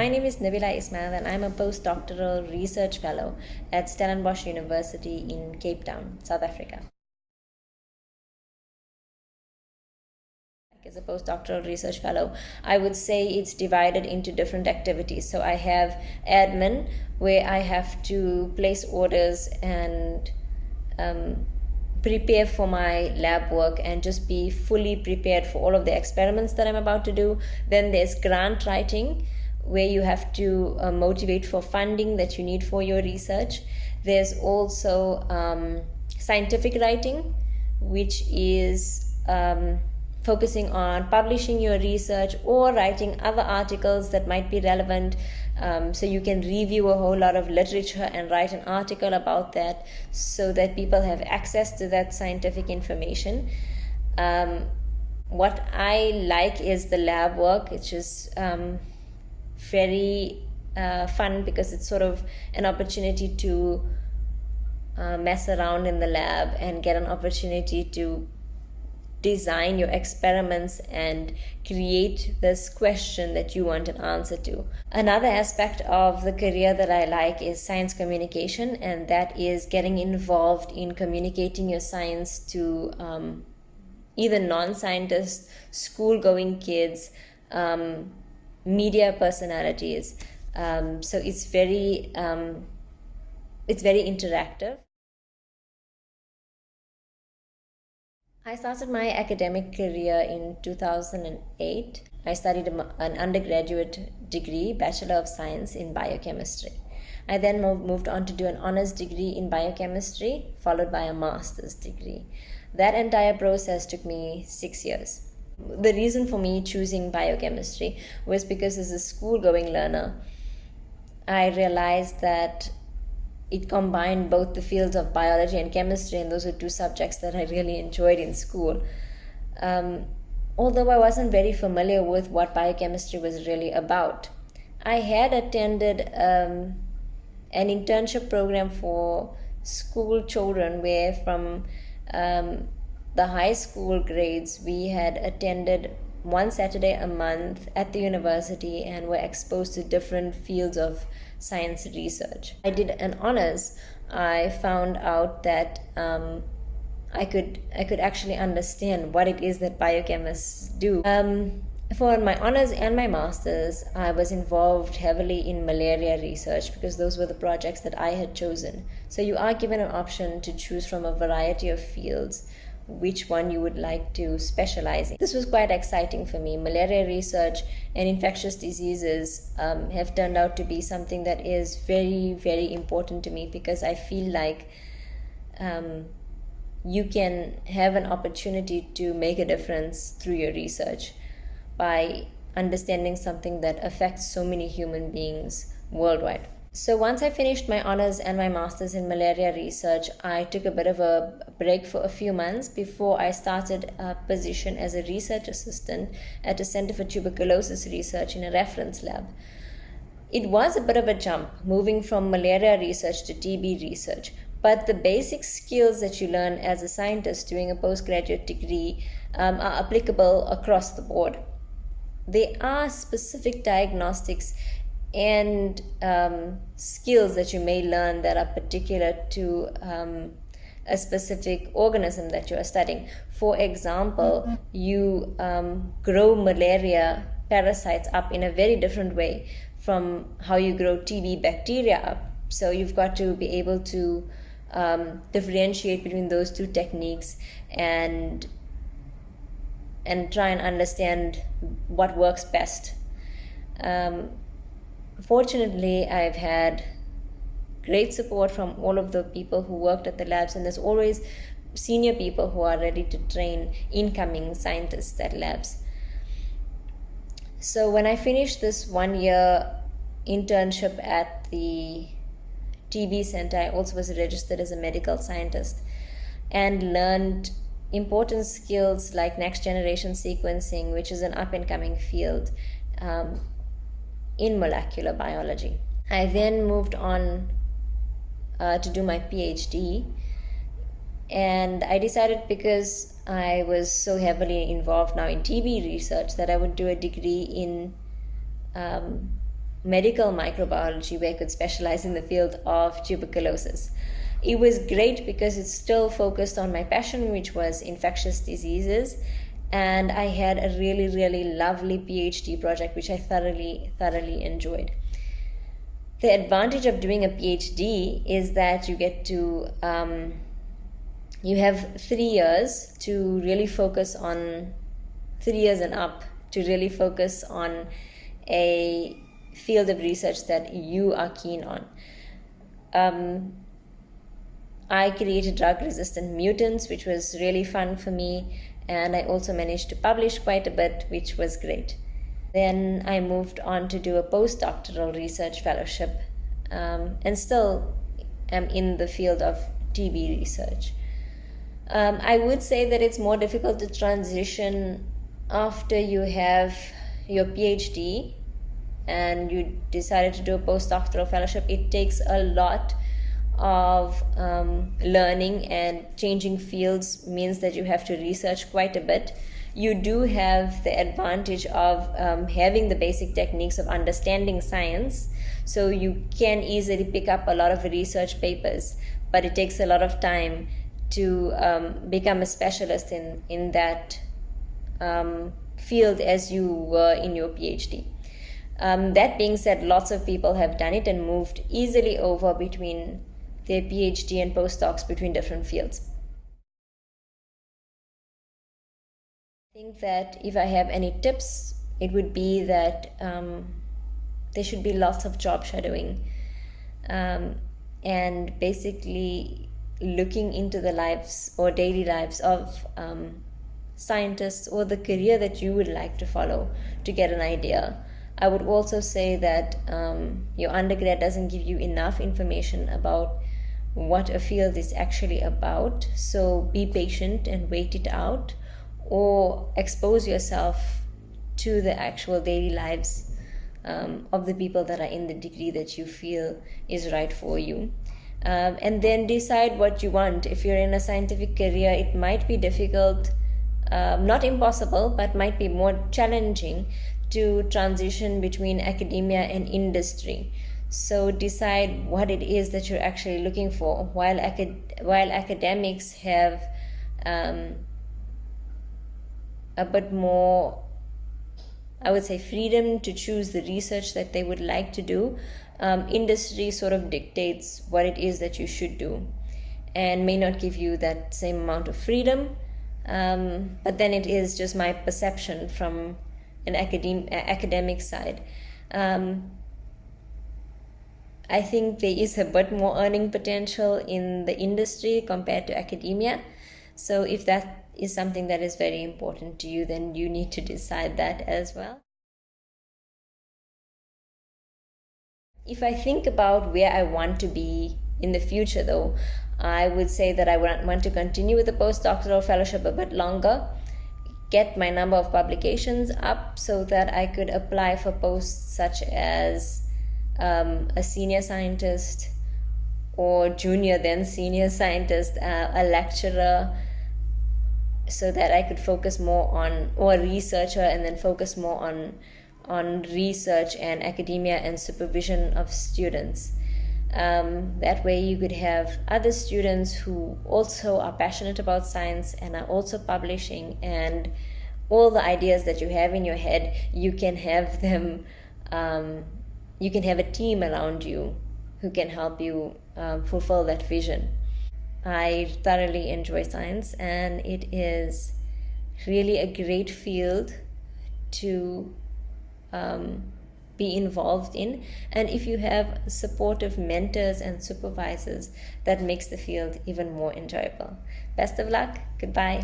my name is Nabila Ismail and I'm a postdoctoral research fellow at Stellenbosch University in Cape Town, South Africa. As a postdoctoral research fellow, I would say it's divided into different activities. So I have admin, where I have to place orders and prepare for my lab work and just be fully prepared for all of the experiments that I'm about to do. Then there's grant writing, where you have to motivate for funding that you need for your research. There's also scientific writing, which is focusing on publishing your research or writing other articles that might be relevant. So you can review a whole lot of literature and write an article about that so that people have access to that scientific information. What I like is the lab work. It's just very fun because it's sort of an opportunity to mess around in the lab and get an opportunity to design your experiments and create this question that you want an answer to. Another aspect of the career that I like is science communication, and that is getting involved in communicating your science to either non-scientists, school-going kids, media personalities. So it's very interactive. I started my academic career in 2008. I studied an undergraduate degree, Bachelor of Science in Biochemistry. I then moved on to do an honors degree in biochemistry, followed by a master's degree. That entire process took me 6 years. The reason for me choosing biochemistry was because as a school-going learner, I realized that it combined both the fields of biology and chemistry, and those were two subjects that I really enjoyed in school. Although I wasn't very familiar with what biochemistry was really about. I had attended an internship program for school children where from the high school grades we had attended one Saturday a month at the university and were exposed to different fields of science research. I did an honors. I found out that I could actually understand what it is that biochemists do. For my honors and my masters, I was involved heavily in malaria research because those were the projects that I had chosen. So you are given an option to choose from a variety of fields which one you would like to specialize in. This was quite exciting for me. Malaria research and infectious diseases have turned out to be something that is very, very important to me because I feel like you can have an opportunity to make a difference through your research by understanding something that affects so many human beings worldwide. So once I finished my honors and my master's in malaria research, I took a bit of a break for a few months before I started a position as a research assistant at a Center for Tuberculosis Research in a reference lab. It was a bit of a jump moving from malaria research to TB research, but the basic skills that you learn as a scientist doing a postgraduate degree are applicable across the board. There are specific diagnostics and skills that you may learn that are particular to a specific organism that you are studying. For example, you grow malaria parasites up in a very different way from how you grow TB bacteria up. So you've got to be able to differentiate between those two techniques and try and understand what works best. Fortunately, I've had great support from all of the people who worked at the labs, and there's always senior people who are ready to train incoming scientists at labs. So when I finished this 1 year internship at the TB Center, I also was registered as a medical scientist and learned important skills like next generation sequencing, which is an up and coming field in molecular biology. I then moved on to do my PhD, and I decided, because I was so heavily involved now in TB research, that I would do a degree in medical microbiology, where I could specialize in the field of tuberculosis. It was great because it still focused on my passion, which was infectious diseases, and I had a really, really lovely PhD project, which I thoroughly enjoyed. The advantage of doing a PhD is that you get to, you have 3 years to really focus on, 3 years and up, to really focus on a field of research that you are keen on. I created drug-resistant mutants, which was really fun for me, and I also managed to publish quite a bit, which was great. Then I moved on to do a postdoctoral research fellowship, and still am in the field of TB research. I would say that it's more difficult to transition after you have your PhD and you decided to do a postdoctoral fellowship. It takes a lot of learning, and changing fields means that you have to research quite a bit. You do have the advantage of having the basic techniques of understanding science, so you can easily pick up a lot of research papers, but it takes a lot of time to become a specialist in that field as you were in your PhD. That being said, lots of people have done it and moved easily over between their PhD and postdocs between different fields. I think that if I have any tips, it would be that there should be lots of job shadowing, and basically looking into the lives or daily lives of scientists, or the career that you would like to follow, to get an idea. I would also say that your undergrad doesn't give you enough information about what a field is actually about, so be patient and wait it out, or expose yourself to the actual daily lives of the people that are in the degree that you feel is right for you. And then decide what you want. If you're in a scientific career, it might be difficult, not impossible, but might be more challenging to transition between academia and industry. So decide what it is that you're actually looking for. While academics have a bit more, I would say, freedom to choose the research that they would like to do, industry sort of dictates what it is that you should do, and may not give you that same amount of freedom. But then it is just my perception from an academic side. I think there is a bit more earning potential in the industry compared to academia. So if that is something that is very important to you, then you need to decide that as well. If I think about where I want to be in the future, though, I would say that I want to continue with the postdoctoral fellowship a bit longer, get my number of publications up so that I could apply for posts such as a senior scientist, or junior then senior scientist, a lecturer, so that I could focus more on, or a researcher, and then focus more on research and academia and supervision of students. That way you could have other students who also are passionate about science and are also publishing, and all the ideas that you have in your head, you can have them, you can have a team around you who can help you fulfill that vision. I thoroughly enjoy science, and it is really a great field to be involved in. And if you have supportive mentors and supervisors, that makes the field even more enjoyable. Best of luck. Goodbye.